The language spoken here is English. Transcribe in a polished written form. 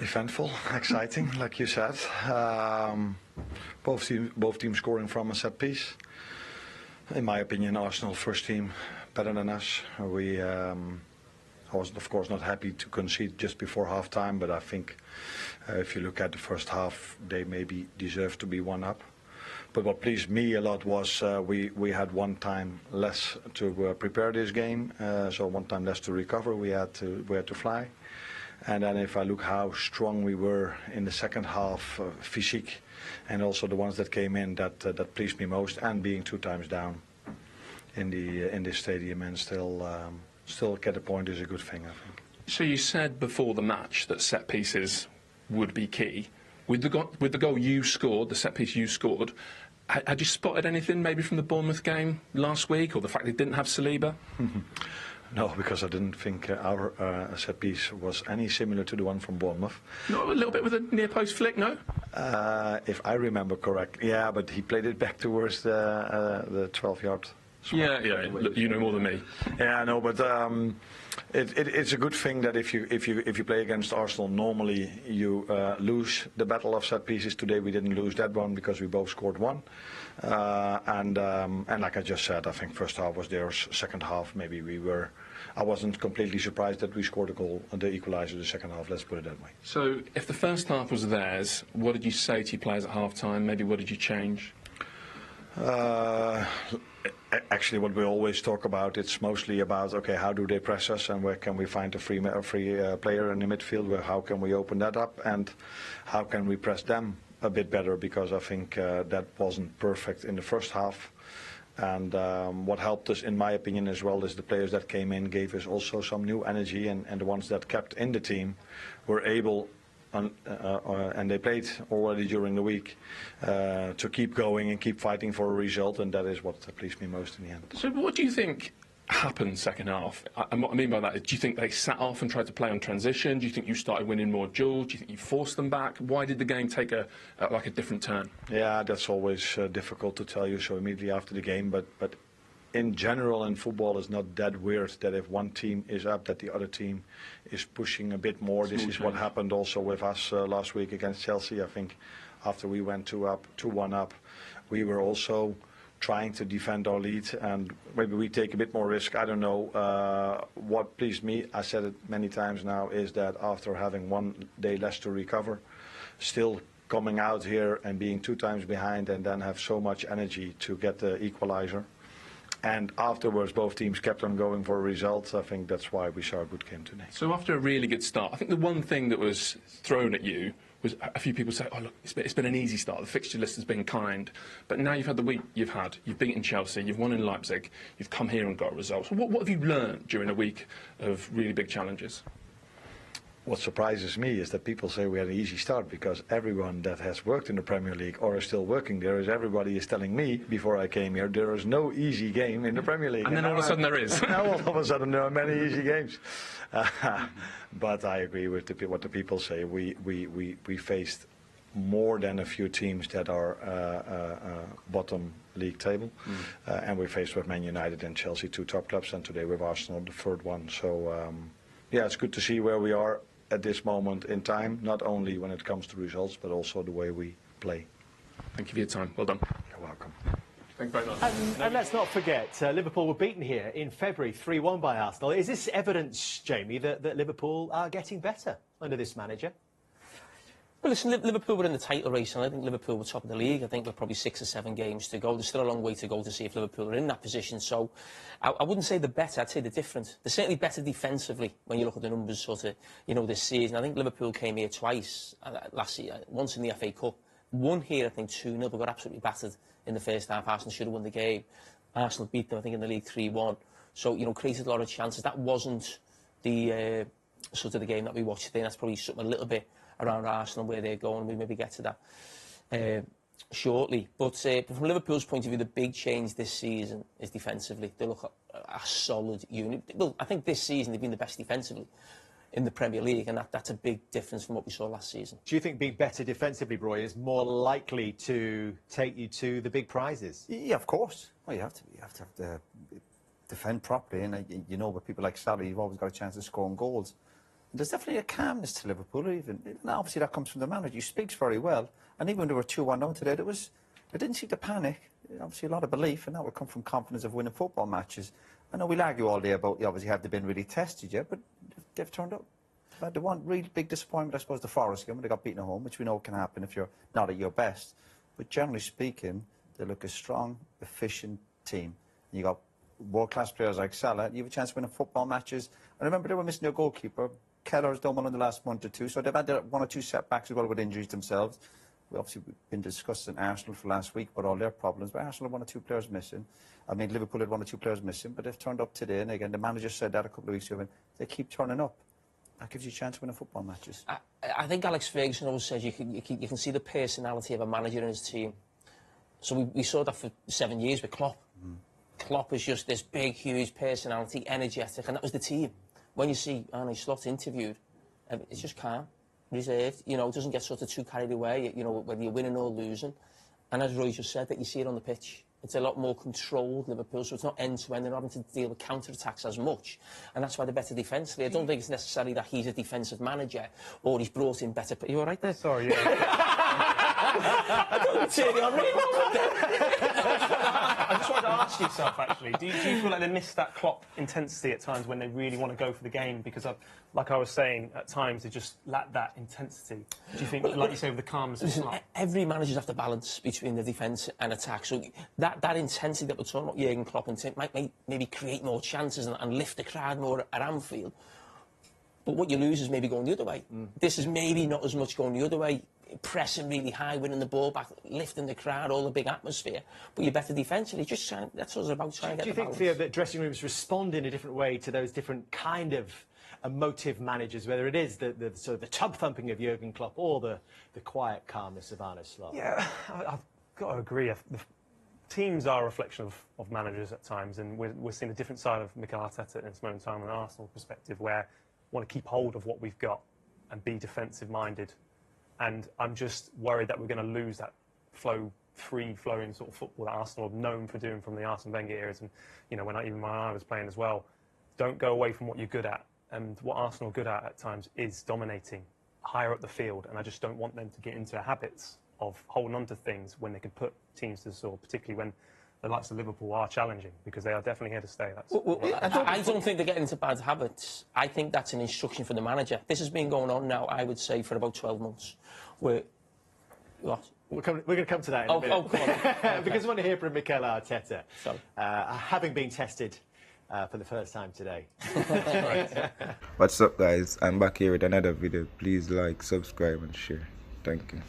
Eventful, exciting, like you said. Both teams scoring from a set piece. In my opinion, Arsenal first team better than us. I was of course not happy to concede just before half time, but I think if you look at the first half, they maybe deserve to be one up. But what pleased me a lot was we had one time less to prepare this game, so one time less to recover. We had to fly. And then if I look how strong we were in the second half, physique, and also the ones that came in, that pleased me most. And being 2 times down in this stadium and still get a point is a good thing, I think. So you said before the match that set pieces would be key. With the goal you scored, the set piece you scored, had you spotted anything maybe from the Bournemouth game last week, or the fact they didn't have Saliba? No, because I didn't think our set piece was any similar to the one from Bournemouth. Not a little bit with a near post flick, no? If I remember correctly, yeah, but he played it back towards the 12-yard. Yeah, look, you know more than me. Yeah, I know, but it's a good thing that if you play against Arsenal, normally you lose the battle of set pieces. Today we didn't lose that one because we both scored one. And like I just said, I think first half was theirs. Second half, maybe I wasn't completely surprised that we scored a goal, the equaliser, the second half. Let's put it that way. So, if the first half was theirs, what did you say to your players at half time? Maybe what did you change? Actually, what we always talk about, it's mostly about, okay, how do they press us, and where can we find a free player in the midfield? Where how can we open that up, and how can we press them a bit better? Because I think that wasn't perfect in the first half. And what helped us, in my opinion, as well, is the players that came in gave us also some new energy, and the ones that kept in the team were able. And they played already during the week to keep going and keep fighting for a result, and that is what pleased me most in the end. So what do you think happened second half? And what I mean by that is, do you think they sat off and tried to play on transition? Do you think you started winning more duels? Do you think you forced them back? Why did the game take a different turn? Yeah, that's always difficult to tell you so immediately after the game, but in general in football it's not that weird that if one team is up that the other team is pushing a bit more. This is what happened also with us last week against Chelsea. I think after we went 2-1 up, we were also trying to defend our lead, and maybe we take a bit more risk. I don't know. What pleased me, I said it many times now, is that after having 1 day less to recover, still coming out here and being 2 times behind and then have so much energy to get the equaliser. And afterwards, both teams kept on going for results. I think that's why we saw a good game today. So after a really good start, I think the one thing that was thrown at you was a few people say, oh, look, it's been an easy start. The fixture list has been kind. But now you've had the week you've beaten Chelsea, you've won in Leipzig, you've come here and got results. What have you learned during a week of really big challenges? What surprises me is that people say we had an easy start, because everyone that has worked in the Premier League or is still working there, everybody is telling me before I came here, there is no easy game in the Premier League. And then all of a sudden there is. Now all of a sudden there are many easy games. But I agree with what the people say. We faced more than a few teams that are bottom league table, and we faced with Man United and Chelsea, 2 top clubs, and today with Arsenal, the 3rd one. So yeah, it's good to see where we are at this moment in time, not only when it comes to results, but also the way we play. Thank you for your time. Well done. You're welcome. Thank you very much. And let's not forget, Liverpool were beaten here in February 3-1 by Arsenal. Is this evidence, Jamie, that Liverpool are getting better under this manager? Well, listen, Liverpool were in the title race, and I think Liverpool were top of the league. I think we're probably 6 or 7 games to go. There's still a long way to go to see if Liverpool are in that position. So I wouldn't say the better, I'd say the different. They're certainly better defensively when you look at the numbers sort of, this season. I think Liverpool came here twice last year, once in the FA Cup. Won here, I think, 2-0, but got absolutely battered in the first half. Arsenal should have won the game. Arsenal beat them, I think, in the league 3-1. So, created a lot of chances. That wasn't the sort of the game that we watched today. That's probably something a little bit around Arsenal where they're going. We'll maybe get to that shortly. But from Liverpool's point of view, the big change this season is defensively. They look a solid unit. Well, I think this season they've been the best defensively in the Premier League, and that's a big difference from what we saw last season. Do you think being better defensively, Roy, is more likely to take you to the big prizes? Yeah, of course. Well, you have to defend properly, and with people like Salah, you've always got a chance of scoring goals. There's definitely a calmness to Liverpool, even. And obviously that comes from the manager. He speaks very well. And even when they were 2-1 down today, they didn't seem to panic. Obviously a lot of belief, and that would come from confidence of winning football matches. I know we'll argue all day about, obviously, have they been really tested yet, but they've turned up. The one real big disappointment, I suppose, the Forest game, when they got beaten at home, which we know can happen if you're not at your best. But generally speaking, they look a strong, efficient team. You got world-class players like Salah, you have a chance to win football matches. And remember, they were missing their goalkeeper. Keller's done one in the last month or two, so they've had one or two setbacks as well with injuries themselves. We've obviously been discussing Arsenal for last week about all their problems, but Arsenal had 1 or 2 players missing. I mean, Liverpool had 1 or 2 players missing, but they've turned up today, and again, the manager said that a couple of weeks ago, and they keep turning up. That gives you a chance to win football matches. I think Alex Ferguson always says you can see the personality of a manager in his team. So we saw that for 7 years with Klopp. Klopp is just this big, huge personality, energetic, and that was the team. When you see Arne Slot interviewed, it's just calm, reserved, you know, doesn't get sort of too carried away, you know, whether you're winning or losing. And as Roy just said, that you see it on the pitch. It's a lot more controlled, Liverpool, so it's not end-to-end. They're not having to deal with counter-attacks as much. And that's why they're better defensively. I don't think it's necessarily that he's a defensive manager or he's brought in better... You all right there? Sorry, yeah. I don't turn you on, I just wanted to ask yourself, actually, do you feel like they miss that Klopp intensity at times when they really want to go for the game? Because, like I was saying, at times they just lack that intensity. Do you think, like you say, with the calmness? Listen, every manager's have to balance between the defence and attack. So that intensity that we're talking about, Jurgen Klopp, might maybe create more chances and lift the crowd more at Anfield. But what you lose is maybe going the other way. This is maybe not as much going the other way, pressing really high, winning the ball back, lifting the crowd, all the big atmosphere. But you're better defensively. Just that's what it's about, trying to get the balance. Do you think, Theo, that dressing rooms respond in a different way to those different kind of emotive managers, whether it is the sort of the tub thumping of Jurgen Klopp or the quiet calmness of Arne Slot? Yeah, I've got to agree. The teams are a reflection of managers at times, and we're seeing a different side of Mikel Arteta in this moment in time from an Arsenal perspective, where we want to keep hold of what we've got and be defensive-minded. And I'm just worried that we're going to lose that free-flowing sort of football that Arsenal have known for doing from the Arsene Wenger eras. And, you know, when I was playing as well, don't go away from what you're good at. And what Arsenal are good at times is dominating higher up the field. And I just don't want them to get into habits of holding on to things when they can put teams to the sword, particularly when the likes of Liverpool are challenging, because they are definitely here to stay. I don't think they're getting into bad habits. I think that's an instruction for the manager. This has been going on now, I would say, for about 12 months. What? We're going to come to that in a minute. Come on. Because I want to hear from Mikel Arteta, Sorry. having been tested for the first time today. What's up, guys? I'm back here with another video. Please like, subscribe and share. Thank you.